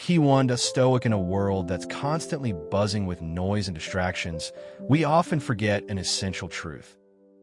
Key 1, a Stoic. In a world that's constantly buzzing with noise and distractions, we often forget an essential truth.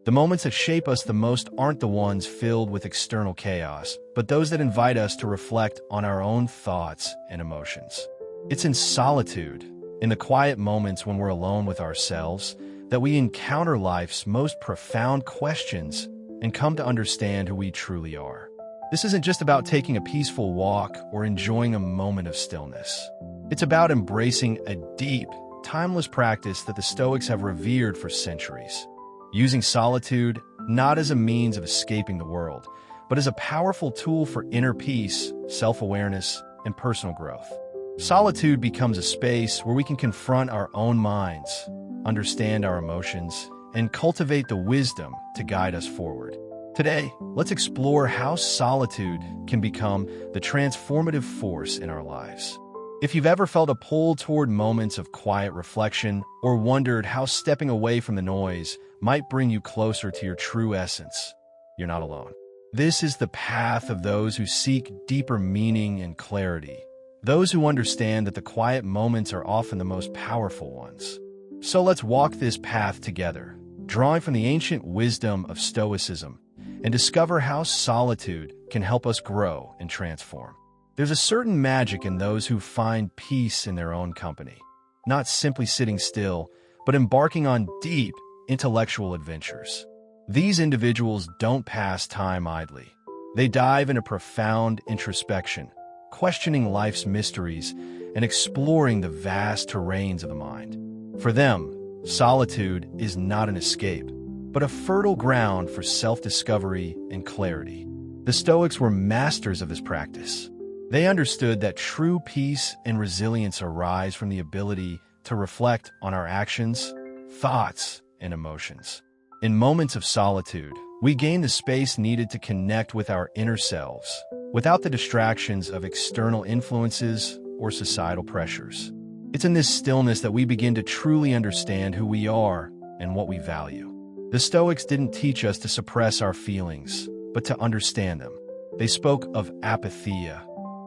The moments that shape us the most aren't the ones filled with external chaos, but those that invite us to reflect on our own thoughts and emotions. It's in solitude, in the quiet moments when we're alone with ourselves, that we encounter life's most profound questions and come to understand who we truly are. This isn't just about taking a peaceful walk or enjoying a moment of stillness. It's about embracing a deep, timeless practice that the Stoics have revered for centuries. Using solitude not as a means of escaping the world, but as a powerful tool for inner peace, self-awareness, and personal growth. Solitude becomes a space where we can confront our own minds, understand our emotions, and cultivate the wisdom to guide us forward. Today, let's explore how solitude can become the transformative force in our lives. If you've ever felt a pull toward moments of quiet reflection or wondered how stepping away from the noise might bring you closer to your true essence, you're not alone. This is the path of those who seek deeper meaning and clarity, those who understand that the quiet moments are often the most powerful ones. So let's walk this path together, drawing from the ancient wisdom of Stoicism, and discover how solitude can help us grow and transform. There's a certain magic in those who find peace in their own company, not simply sitting still, but embarking on deep, intellectual adventures. These individuals don't pass time idly. They dive into profound introspection, questioning life's mysteries and exploring the vast terrains of the mind. For them, solitude is not an escape, but a fertile ground for self-discovery and clarity. The Stoics were masters of this practice. They understood that true peace and resilience arise from the ability to reflect on our actions, thoughts, and emotions. In moments of solitude, we gain the space needed to connect with our inner selves, without the distractions of external influences or societal pressures. It's in this stillness that we begin to truly understand who we are and what we value. The Stoics didn't teach us to suppress our feelings, but to understand them. They spoke of apatheia,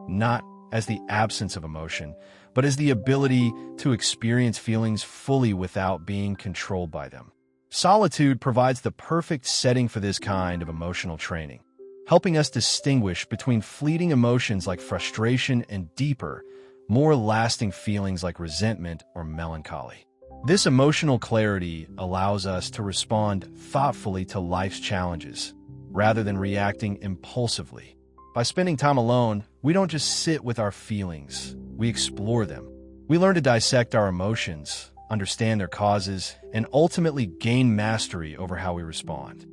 not as the absence of emotion, but as the ability to experience feelings fully without being controlled by them. Solitude provides the perfect setting for this kind of emotional training, helping us distinguish between fleeting emotions like frustration and deeper, more lasting feelings like resentment or melancholy. This emotional clarity allows us to respond thoughtfully to life's challenges, rather than reacting impulsively. By spending time alone, we don't just sit with our feelings, we explore them. We learn to dissect our emotions, understand their causes, and ultimately gain mastery over how we respond.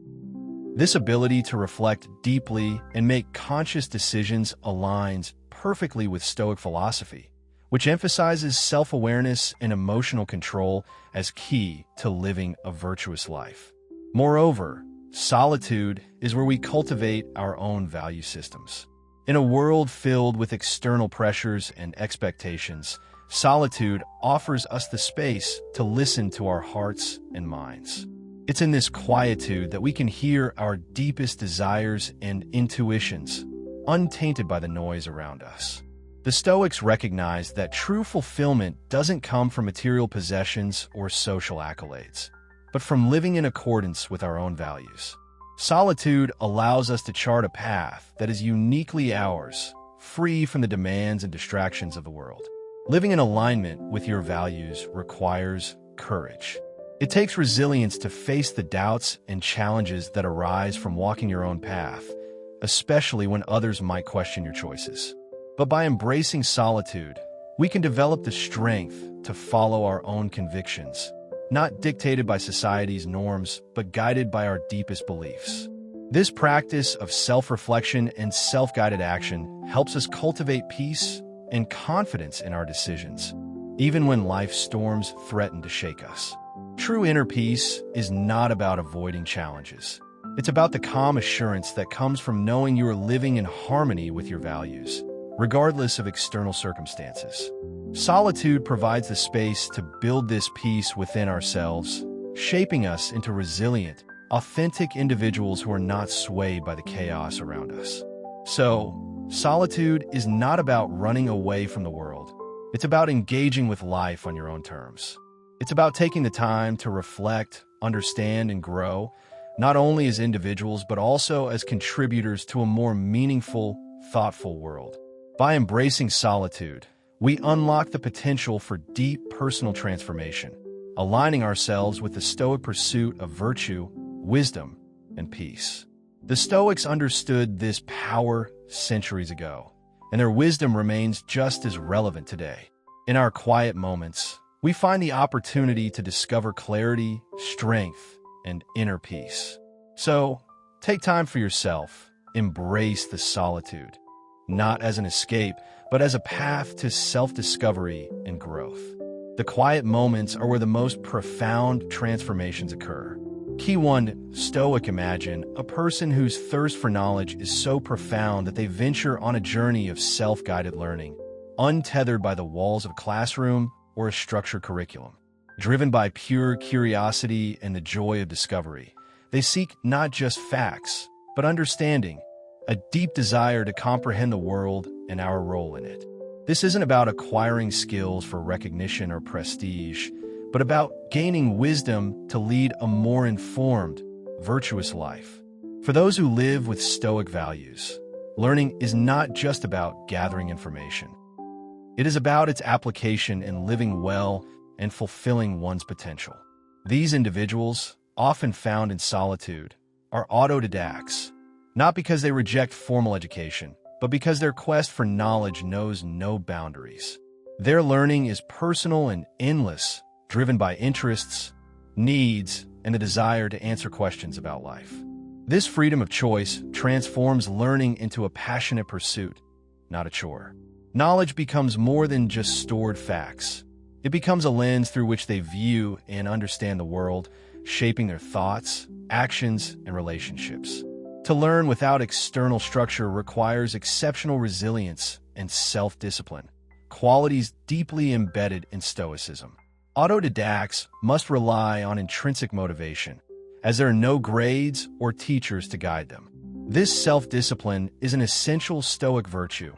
This ability to reflect deeply and make conscious decisions aligns perfectly with Stoic philosophy, which emphasizes self-awareness and emotional control as key to living a virtuous life. Moreover, solitude is where we cultivate our own value systems. In a world filled with external pressures and expectations, solitude offers us the space to listen to our hearts and minds. It's in this quietude that we can hear our deepest desires and intuitions, untainted by the noise around us. The Stoics recognized that true fulfillment doesn't come from material possessions or social accolades, but from living in accordance with our own values. Solitude allows us to chart a path that is uniquely ours, free from the demands and distractions of the world. Living in alignment with your values requires courage. It takes resilience to face the doubts and challenges that arise from walking your own path, especially when others might question your choices. But by embracing solitude, we can develop the strength to follow our own convictions, not dictated by society's norms, but guided by our deepest beliefs. This practice of self-reflection and self-guided action helps us cultivate peace and confidence in our decisions, even when life's storms threaten to shake us. True inner peace is not about avoiding challenges. It's about the calm assurance that comes from knowing you are living in harmony with your values, regardless of external circumstances. Solitude provides the space to build this peace within ourselves, shaping us into resilient, authentic individuals who are not swayed by the chaos around us. So, solitude is not about running away from the world. It's about engaging with life on your own terms. It's about taking the time to reflect, understand, and grow, not only as individuals, but also as contributors to a more meaningful, thoughtful world. By embracing solitude, we unlock the potential for deep personal transformation, aligning ourselves with the Stoic pursuit of virtue, wisdom, and peace. The Stoics understood this power centuries ago, and their wisdom remains just as relevant today. In our quiet moments, we find the opportunity to discover clarity, strength, and inner peace. So, take time for yourself. Embrace the solitude, not as an escape, but as a path to self-discovery and growth. The quiet moments are where the most profound transformations occur. Key 1. Stoic. Imagine a person whose thirst for knowledge is so profound that they venture on a journey of self-guided learning, untethered by the walls of a classroom or a structured curriculum. Driven by pure curiosity and the joy of discovery, they seek not just facts, but understanding, a deep desire to comprehend the world and our role in it. This isn't about acquiring skills for recognition or prestige, but about gaining wisdom to lead a more informed, virtuous life. For those who live with Stoic values, learning is not just about gathering information. It is about its application in living well and fulfilling one's potential. These individuals, often found in solitude, are autodidacts, not because they reject formal education, but because their quest for knowledge knows no boundaries. Their learning is personal and endless, driven by interests, needs, and the desire to answer questions about life. This freedom of choice transforms learning into a passionate pursuit, not a chore. Knowledge becomes more than just stored facts. It becomes a lens through which they view and understand the world, shaping their thoughts, actions, and relationships. To learn without external structure requires exceptional resilience and self-discipline, qualities deeply embedded in Stoicism. Autodidacts must rely on intrinsic motivation, as there are no grades or teachers to guide them. This self-discipline is an essential Stoic virtue,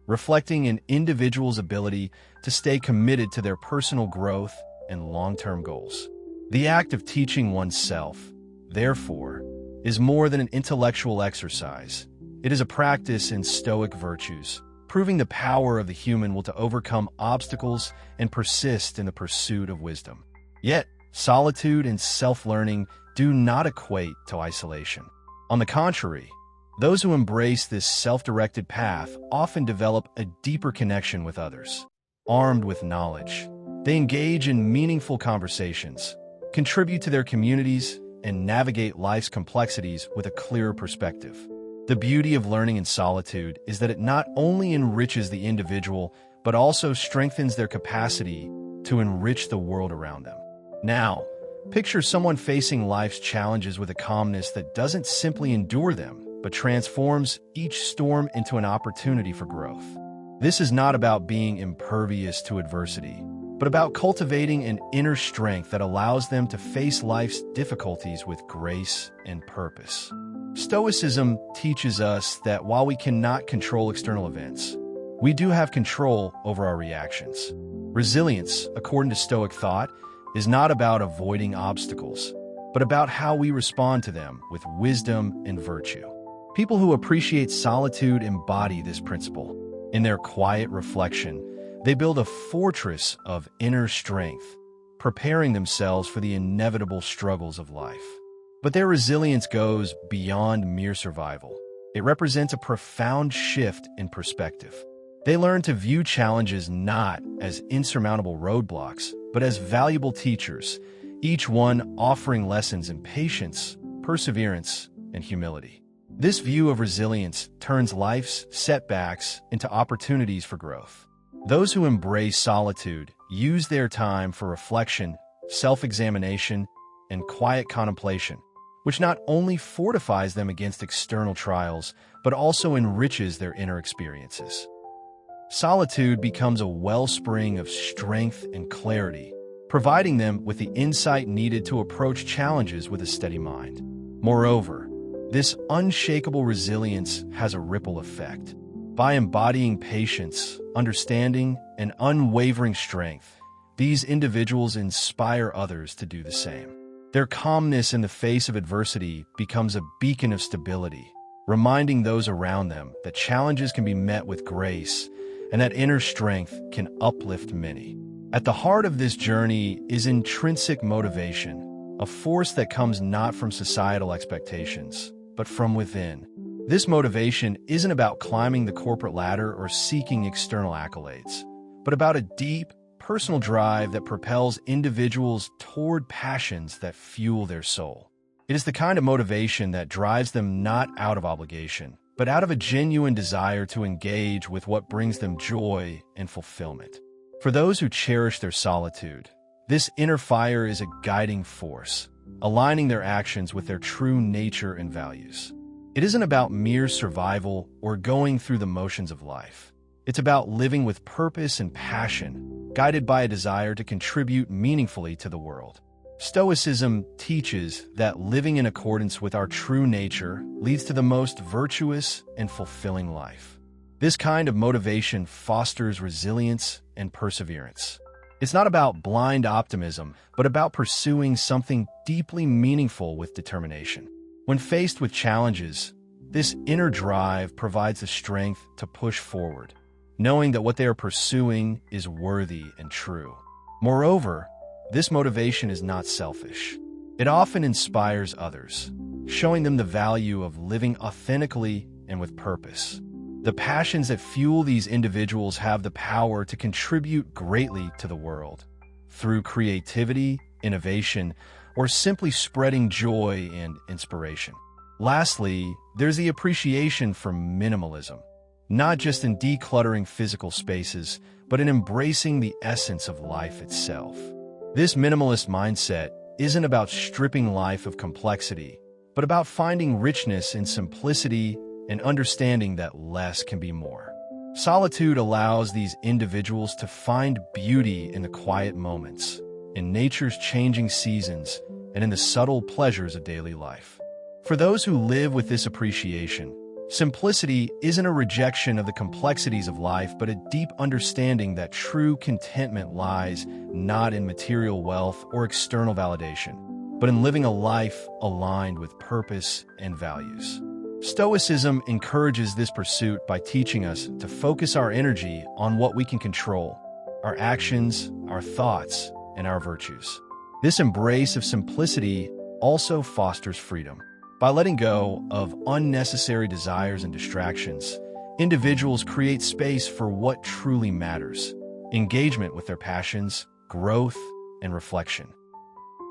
reflecting an individual's ability to stay committed to their personal growth and long-term goals. The act of teaching oneself, therefore, is more than an intellectual exercise. It is a practice in Stoic virtues, proving the power of the human will to overcome obstacles and persist in the pursuit of wisdom. Yet, solitude and self-learning do not equate to isolation. On the contrary, those who embrace this self-directed path often develop a deeper connection with others. Armed with knowledge, they engage in meaningful conversations, contribute to their communities, and navigate life's complexities with a clearer perspective. The beauty of learning in solitude is that it not only enriches the individual, but also strengthens their capacity to enrich the world around them. Now, picture someone facing life's challenges with a calmness that doesn't simply endure them, but transforms each storm into an opportunity for growth. This is not about being impervious to adversity, but about cultivating an inner strength that allows them to face life's difficulties with grace and purpose. Stoicism teaches us that while we cannot control external events, we do have control over our reactions. Resilience, according to Stoic thought, is not about avoiding obstacles, but about how we respond to them with wisdom and virtue. People who appreciate solitude embody this principle. In their quiet reflection, they build a fortress of inner strength, preparing themselves for the inevitable struggles of life. But their resilience goes beyond mere survival. It represents a profound shift in perspective. They learn to view challenges not as insurmountable roadblocks, but as valuable teachers, each one offering lessons in patience, perseverance, and humility. This view of resilience turns life's setbacks into opportunities for growth. Those who embrace solitude use their time for reflection, self-examination, and quiet contemplation, which not only fortifies them against external trials, but also enriches their inner experiences. Solitude becomes a wellspring of strength and clarity, providing them with the insight needed to approach challenges with a steady mind. Moreover, this unshakable resilience has a ripple effect. By embodying patience, understanding, and unwavering strength, these individuals inspire others to do the same. Their calmness in the face of adversity becomes a beacon of stability, reminding those around them that challenges can be met with grace and that inner strength can uplift many. At the heart of this journey is intrinsic motivation, a force that comes not from societal expectations, but from within. This motivation isn't about climbing the corporate ladder or seeking external accolades, but about a deep, personal drive that propels individuals toward passions that fuel their soul. It is the kind of motivation that drives them not out of obligation, but out of a genuine desire to engage with what brings them joy and fulfillment. For those who cherish their solitude, this inner fire is a guiding force, aligning their actions with their true nature and values. It isn't about mere survival or going through the motions of life. It's about living with purpose and passion, guided by a desire to contribute meaningfully to the world. Stoicism teaches that living in accordance with our true nature leads to the most virtuous and fulfilling life. This kind of motivation fosters resilience and perseverance. It's not about blind optimism, but about pursuing something deeply meaningful with determination. When faced with challenges, this inner drive provides the strength to push forward, knowing that what they are pursuing is worthy and true. Moreover, this motivation is not selfish. It often inspires others, showing them the value of living authentically and with purpose. The passions that fuel these individuals have the power to contribute greatly to the world, through creativity, innovation, or simply spreading joy and inspiration. Lastly, there's the appreciation for minimalism, not just in decluttering physical spaces, but in embracing the essence of life itself. This minimalist mindset isn't about stripping life of complexity, but about finding richness in simplicity and understanding that less can be more. Solitude allows these individuals to find beauty in the quiet moments, in nature's changing seasons, and in the subtle pleasures of daily life. For those who live with this appreciation, simplicity isn't a rejection of the complexities of life, but a deep understanding that true contentment lies not in material wealth or external validation, but in living a life aligned with purpose and values. Stoicism encourages this pursuit by teaching us to focus our energy on what we can control: our actions, our thoughts, and our virtues. This embrace of simplicity also fosters freedom. By letting go of unnecessary desires and distractions, individuals create space for what truly matters: engagement with their passions, growth, and reflection.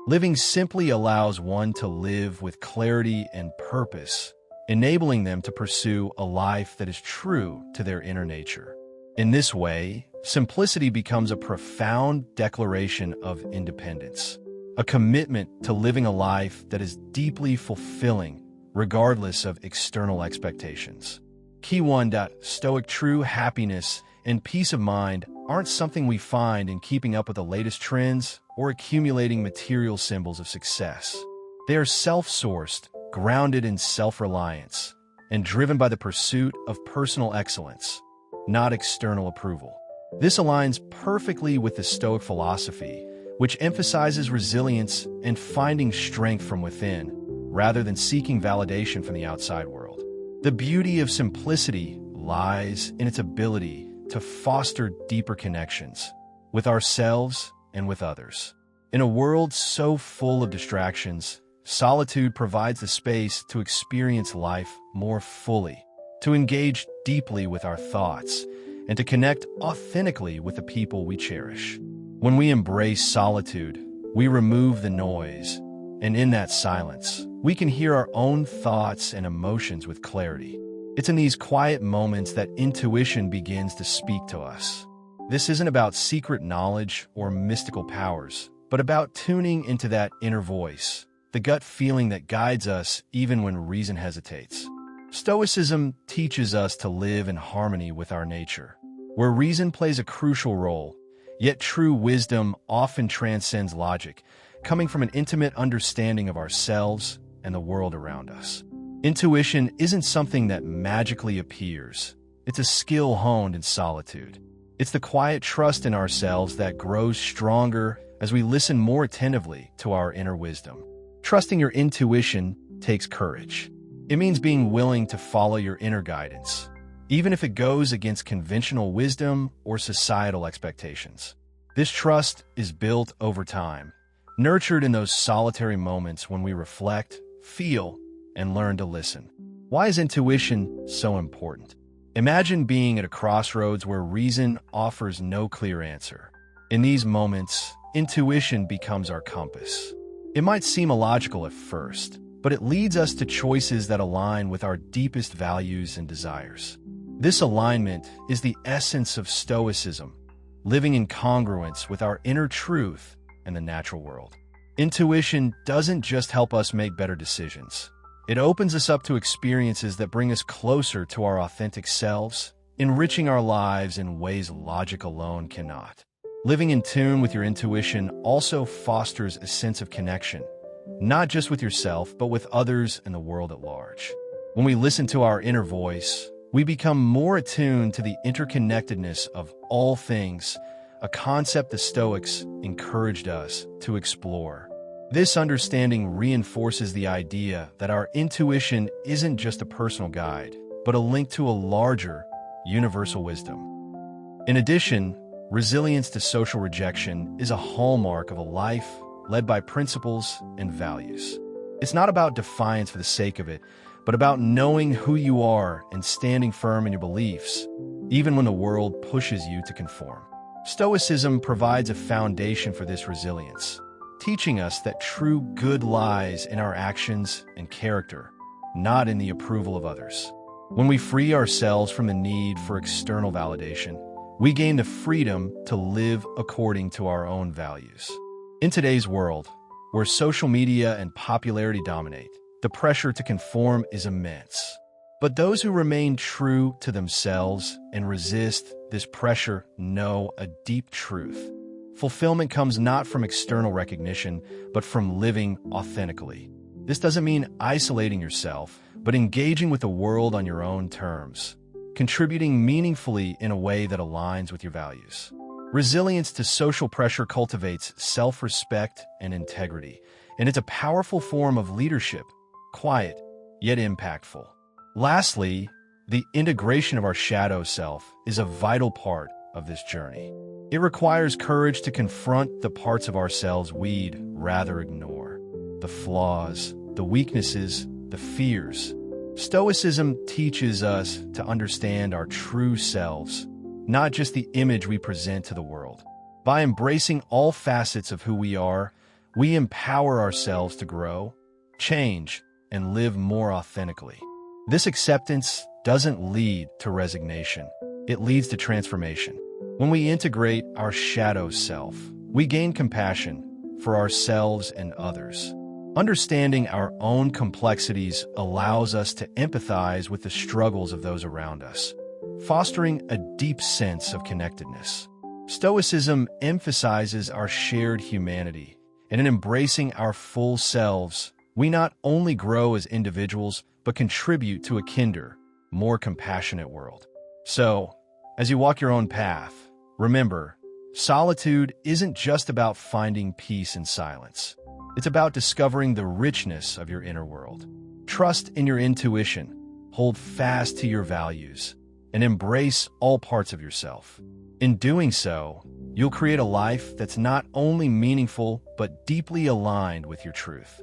Living simply allows one to live with clarity and purpose, enabling them to pursue a life that is true to their inner nature. In this way, simplicity becomes a profound declaration of independence, a commitment to living a life that is deeply fulfilling, regardless of external expectations. Key 1. Stoic true happiness and peace of mind aren't something we find in keeping up with the latest trends or accumulating material symbols of success. They are self-sourced, grounded in self-reliance, and driven by the pursuit of personal excellence, not external approval. This aligns perfectly with the Stoic philosophy, which emphasizes resilience and finding strength from within, rather than seeking validation from the outside world. The beauty of simplicity lies in its ability to foster deeper connections with ourselves and with others. In a world so full of distractions, solitude provides the space to experience life more fully, to engage deeply with our thoughts, and to connect authentically with the people we cherish. When we embrace solitude, we remove the noise, and in that silence, we can hear our own thoughts and emotions with clarity. It's in these quiet moments that intuition begins to speak to us. This isn't about secret knowledge or mystical powers, but about tuning into that inner voice, the gut feeling that guides us even when reason hesitates. Stoicism teaches us to live in harmony with our nature, where reason plays a crucial role. Yet true wisdom often transcends logic, coming from an intimate understanding of ourselves and the world around us. Intuition isn't something that magically appears. It's a skill honed in solitude. It's the quiet trust in ourselves that grows stronger as we listen more attentively to our inner wisdom. Trusting your intuition takes courage. It means being willing to follow your inner guidance, even if it goes against conventional wisdom or societal expectations. This trust is built over time, nurtured in those solitary moments when we reflect, feel, and learn to listen. Why is intuition so important? Imagine being at a crossroads where reason offers no clear answer. In these moments, intuition becomes our compass. It might seem illogical at first, but it leads us to choices that align with our deepest values and desires. This alignment is the essence of Stoicism, living in congruence with our inner truth and the natural world. Intuition doesn't just help us make better decisions. It opens us up to experiences that bring us closer to our authentic selves, enriching our lives in ways logic alone cannot. Living in tune with your intuition also fosters a sense of connection, not just with yourself, but with others and the world at large. When we listen to our inner voice, we become more attuned to the interconnectedness of all things, a concept the Stoics encouraged us to explore. This understanding reinforces the idea that our intuition isn't just a personal guide, but a link to a larger, universal wisdom. In addition, resilience to social rejection is a hallmark of a life led by principles and values. It's not about defiance for the sake of it, but about knowing who you are and standing firm in your beliefs, even when the world pushes you to conform. Stoicism provides a foundation for this resilience, teaching us that true good lies in our actions and character, not in the approval of others. When we free ourselves from the need for external validation, we gain the freedom to live according to our own values. In today's world, where social media and popularity dominate, the pressure to conform is immense. But those who remain true to themselves and resist this pressure know a deep truth. Fulfillment comes not from external recognition, but from living authentically. This doesn't mean isolating yourself, but engaging with the world on your own terms, contributing meaningfully in a way that aligns with your values. Resilience to social pressure cultivates self-respect and integrity, and it's a powerful form of leadership, quiet, yet impactful. Lastly, the integration of our shadow self is a vital part of this journey. It requires courage to confront the parts of ourselves we'd rather ignore. The flaws, the weaknesses, the fears. Stoicism teaches us to understand our true selves, not just the image we present to the world. By embracing all facets of who we are, we empower ourselves to grow, change, and live more authentically. This acceptance doesn't lead to resignation. It leads to transformation. When we integrate our shadow self, we gain compassion for ourselves and others. Understanding our own complexities allows us to empathize with the struggles of those around us, fostering a deep sense of connectedness. Stoicism emphasizes our shared humanity, and in embracing our full selves, we not only grow as individuals, but contribute to a kinder, more compassionate world. So, as you walk your own path, remember, solitude isn't just about finding peace in silence. It's about discovering the richness of your inner world. Trust in your intuition, hold fast to your values, and embrace all parts of yourself. In doing so, you'll create a life that's not only meaningful, but deeply aligned with your truth.